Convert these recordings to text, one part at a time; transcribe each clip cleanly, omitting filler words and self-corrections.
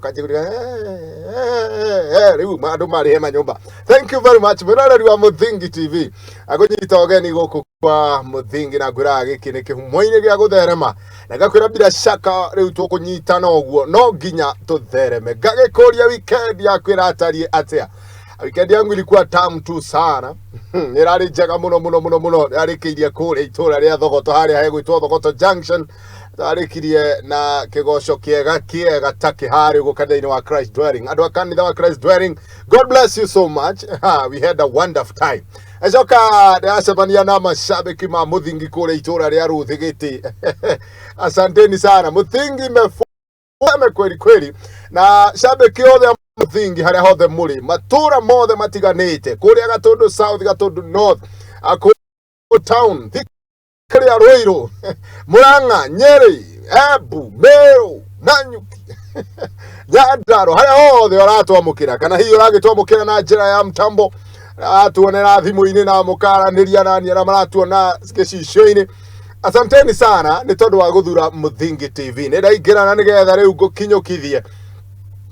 kajigura riu mandu mari hema nyumba. Thank you very much mwiroreri wa Muthingi TV agunyita ogeni guku kwa Muthingi na ngwira giki ni kihumo-ini gia gutherema na gakwira bila shaka riu tukunyitana uguo no nginya tuthereme gagikuria weekend yakwira atari atia. Weekend yangu ilikuwa tamu tu sana. Nirari njega muno yarikirie kure itura ria Thogoto haria hegwitwo Thogoto Junction. Yarikirie na kigosho kiega takihari gukadaini wa Christ dwelling. Andu akanitha wa Christ dwelling, God bless you so much. We had a wonderful time. Ezoka ndasebania na mashabiki ma Muthingi kure itura ria Ruthigiti. Asanteni sana. Muthingi mefome kweli na shabiki othe Muthingi haria hothe muri matura mothe matiganite kuria Gatundu South, Gatundu North, Aku Town, Thikaria, Ruiru, Murang'a, Nyeri, Embu, Meru, Nanyuki, Nyandarua haria hothe oratwamukira kana hiyo uragitwamukira na njira ya mtambo atuonera thimu-ini na mukaraniria na niara maratuona gicicio-ini. Asanteni sana ni tondu wa guthura Muthingi TV. Niraingira na nigetha riu ngukinyukithie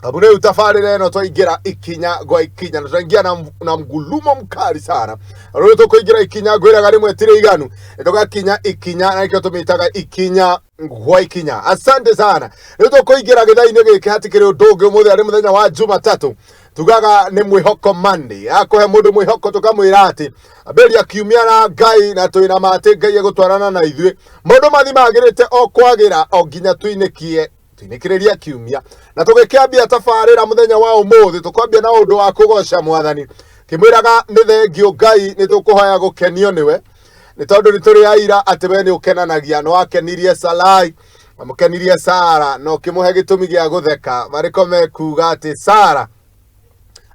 abu riu tafarire no twaingira Ikinya gwa Ikinya na twaingia na mgulumo mkali sana. Riu tukuingira Ikinya gwiraga rimwe tire iganu tugakinya Ikinya na ikio tumitaga Ikinya gwa Ikinya. Asante sana. Riu tukuingira githaini giki hatikire ndungi umuthi ari muthenya wa Jumatatu tugaga ni mwihoko Monday akohe mundu mwihoko tukamwira ati aberia kiumia na Ngai na twina mate Ngai egutwarana na ithuĩ mundu mathimagirite o kwagira o nginya tuinikireria kiumia na tugikiambia tafarira muthenya wa umuthi tukwambia na undu wa kugoca Mwathani kimwiraga ni thengio Ngai ni tukuhoya gukenio niwe ni tondu ni turi aira ati we ni ukenanagia no akenirie Salai amukenirie Sara no kimuhe gitumi gia gutheka bariko mekuga ati Sara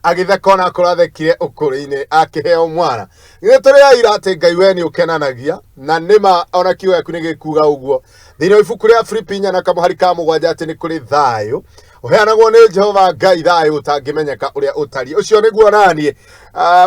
agitheka na kurathekire ukuri-ini akiheo mwana ni turi aira ati Ngai we ni ukenanagia na nima ona kiugo yaku ni gikuga uguo thini ibuku ria Filipinya na kamuhari ka mugwanja ati ni kuri thayo uheanagwo ni Jehova Ngai thayo utangimenyeka uria utari ucio niguo nanie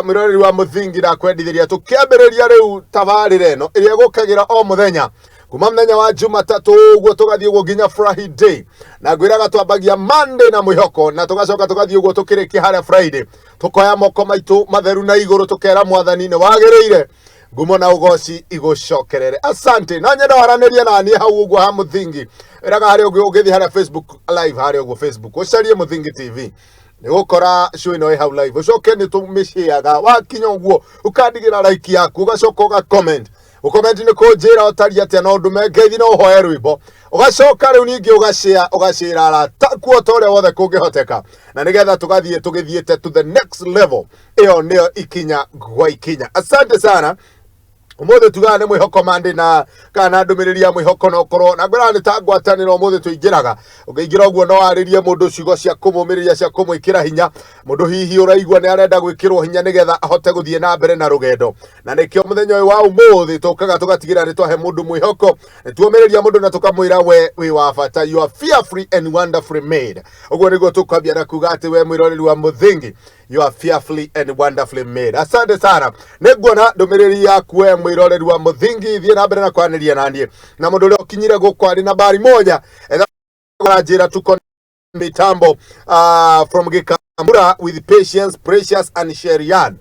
mwiroreri wa Muthingi na kwendithiria tukiambiriria riu tabarire no iria gukagira o muthenya kuma muthenya wa Jumatatu uguo tugathie uguo nginya Friday na ngwiraga twambagia Monday na mwihoko na tugacoka tugathie uguo tukirikia haria Friday tukoya moko maitu matheru na iguru tukera Mwathani ni wagiriire ngumo na ugoci igucokerere. Asante na nyenda waraniria nani hau uguo ha Muthingi iraga haria ugithi haria Facebook live haria uguo Facebook ucarie Muthingi TV ni gukora show ino hau live ucoke ni tumishiaga wakinya uguo ukandigira like yaku ugacoka uga comment ukomenti ni kunjira otari atia no ndume ngeithi no hoye rwimbo ugacoka riu ningi ugashare ara takuo tore wothe kungihoteka na nigetha tugathie tugithiete to the next level iyo nio Ikinya gwa Ikinya. Asante sana. Umuthi tugane mwihoko Monday na kana ndumiriria mwihoko no korwo na ngwira ni ta ngwataniro umuthi tuingiraga ukiingira uguo no aririe mundu ciugo cia kumumiriria cia kumwikira hinya mundu hihi uraigua ni arenda gwikirwo hinya nigetha ahote guthie na mbere na rugendo na nikio muthenya uyu wa umuthi tukaga tugatigira ni twahe mundu mwihoko tuomiriria mundu na tukamwira we wa bata you are fearfully and wonderfully made uguo niguo tukwambia na kuga ati we mwiroreri wa Muthingi you are fearfully and wonderfully made. Asante sana. Niguona ndumiriri yaku we mwiroreri wa Muthingi thie na mbere na kwaniria nanie na mundu uria ukinyire guko ari nambari moja njira tuko mitambo from Gikambura with Patience, Precious and Sherian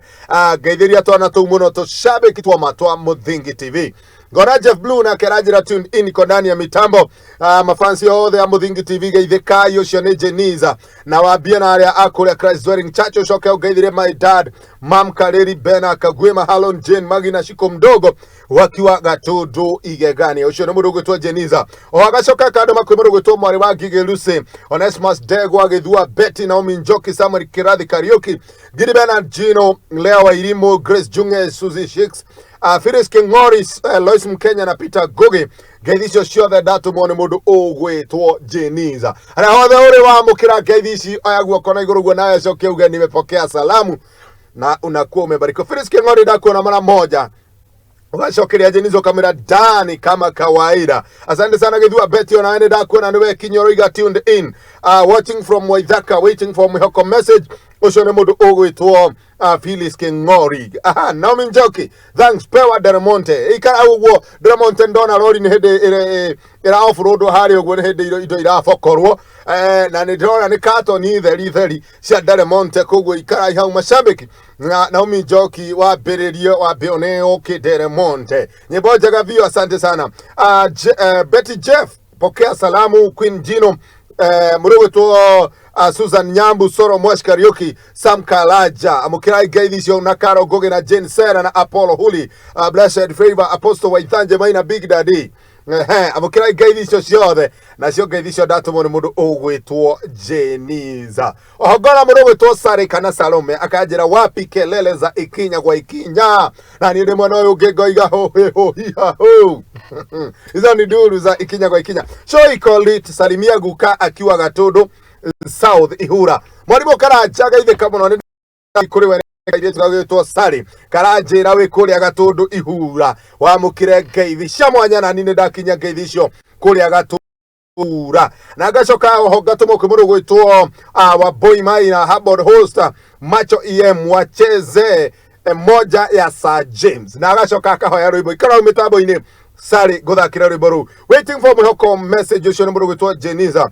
gaithiria twana tu muno tushabiki twa matwa Muthingi TV Gora Jeff Blue na kerajira tuned in kondani ya mitambo mafansi othe ya Muthingi TV gaithika yocio ni Jeniza na wabia na aria akure Christ Dwelling Church ucoke ugaithire my dad Mam Kareri Bena Kagwema Halon Jane Magi na Shiko mdogo wakiwa Gatundu Igegani ucio ni mundu gwitwa Jeniza o agacoka kando makwe mundu gwitwa mwari wa Gige Lucy Onesmus Dego agithua Betty Naomi Njoki Samuel Kirathi Karaoke Gidi Bernard Gino Lea Wairimu Grace Junge Suzy Shicks Firis Kingoris Lois Mkenya na Peter Goge gaithicio ciothe ndatumwo ni mundu ugwitwo Jeniza ara hothe uri wa mukira gaithici oya guoko na iguru guo nawe coke uge nimepokea salamu na unakuwa umebarikiwa. Firis Kingori ndakuona mara moja ugacokeria Jeniza kamera Dani kama kawaida. Asante sana githua Betty ona ende ndakuona niwe Kinyoro iga tuned in watching from Waithaka waiting for mwihoko message ucio ni mundu ugwitwo Phyllis King'ori. Naomi Njoki, thanks Pewa Delmonte. Ikara uguo Delmonte ndona lori ni hindi ira off-road hari uguo ni hindi indo irafokorwo na ni ndona ni katoni theri cia Delmonte koguo ikara ihau mashabiki na Naomi Njoki wa Bione oke Delmonte. Nyimbo njega vio, asante sana. Betty Jeff, pokea salamu. Queen Gino, murugo to Susan Nyambu, Soro Mwesh Karaoke, Sam Kalaja, Amukirai Gaidisio, Nakaro Goge na Jane Sera na Apollo Huli, Blessed Favor, Apostle Waithanje Maina Big Daddy. Amukirai Gaidisio ciothe na cio Gaidisio datumo ni mundu ugwitwo Jeniza. Ohogora murugo to Sare kana Salome akajira wapi kelele za Ikinya kwa Ikinya na ni mwana uyu ngegoiga ho ho. Hizo ni duru za Ikinya kwa Ikinya. Show ikolit Salimia Guka akiwa Gatodo South Ihura. Mwalimu Karaja gaithe kamuno ni kuri wene gaithe twagwitwo Sari Karajira we kuri Gatodo Ihura wa mukire gaithi cia mwanya na nine ndakinya gaithi icio kuri Gatodo na gacoka ho gatumo kumuru gwitwo wa boy mai na Harbord host macho wacheze moja ya Sir James na gacoka kahoya rwimbo ikara mitambo ine Sari guthakira rwimbo ru waiting for mwihoko message ucio ni mundu gwitwo Jeniza.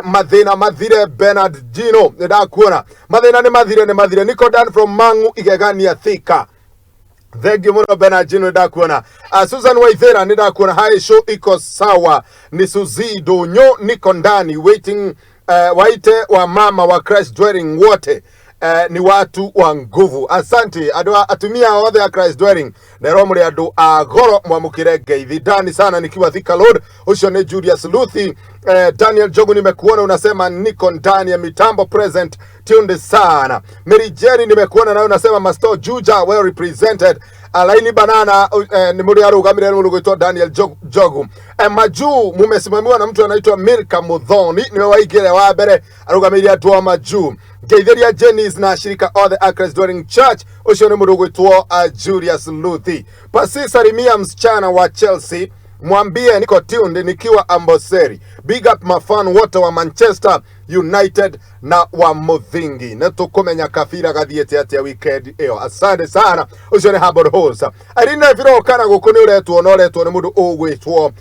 Mathina mathire Bernard Gino ndakuona mathina ni mathire Nico Dan from Mangu igegania Thika. Thank you muno Bernard Gino ndakuona. Susan Waithera ndakuona hai show iko sawa ni Suzi Donyo niko ndani waiting waite wa mama wa Christ dwelling wote ni watu wa nguvu. Asante adwa atumia othe ya Christ dwelling nero muri andu agoro mwamukire ngeithi ndani sana nikiwa Thika Road. Ucio ni Julius Luthi. Daniel Jogu nimekuona unasema niko ndani ya mitambo present tunde sana. Mary Jerry nimekuona na unasema Master Juja well represented. Alaini Banana ni muri arugamire mundu gwitwa Daniel Jogu. Maju mumesimamiwa na mtu anaitwa Milka Muthoni nimewaigire wa mbere arugamire atu wa Maju. Geithiria Jenny's na shirika All the Christ Dwelling Church ucio ni mundu gwitwo Julius Luthi. Pasi salimia msichana wa Chelsea mwambie niko tunde nikiwa Amboseli. Big up mafan wote wa Manchester United na wa Muthingi na tukumenya kafira gathiete atia weekend iyo. Asante sana ucio ni Harbord host. Arina viro kana gukuni uretwo ni mundu ugwitwo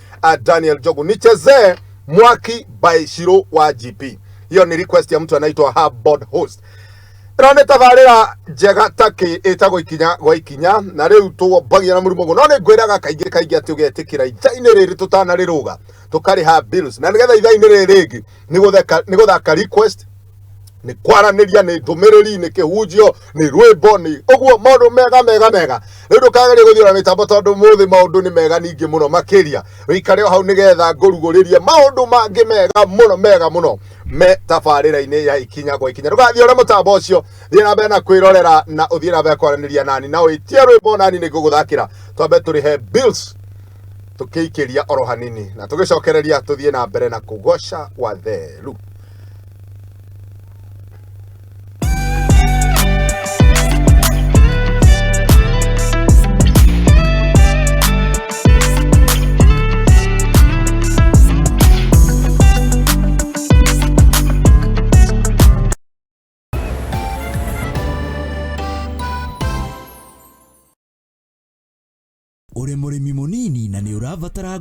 Daniel Jogu. Nicheze Mwaki by Shiro wa GP. Hiyo ni request ya mtu anaitwa Harbord host. Rone tavarira njega taki itago Ikinya na riu tu bagia na murimo none ngwiraga kaingi ati ugetikira ithaini riri tutana riruga tukariha bills na nigetha ithaini riri ringi ni guthaka request ni kwaraniria ni ndumiriri ni kihunjio ni rwimbo ni uguo maundu mega riu ndukagere guthiura mitambo tondu muthi maundu ni mega ningi muno makiria wikare hau nigetha nguruguririe maundu mangi mega muno me tabarira-ini ya Ikinya kwa Ikinya. Rugathie ore mutambo ucio thie na mbere na kwirorera na uthie na mbere kwaraniria nani na witie rwimbo nani ni nguguthakira twambe turihe bills tukiikiria oro hanini na tugicokereria tuthie na mbere na kugosha watheru. Uri murimi munini na ni urabatara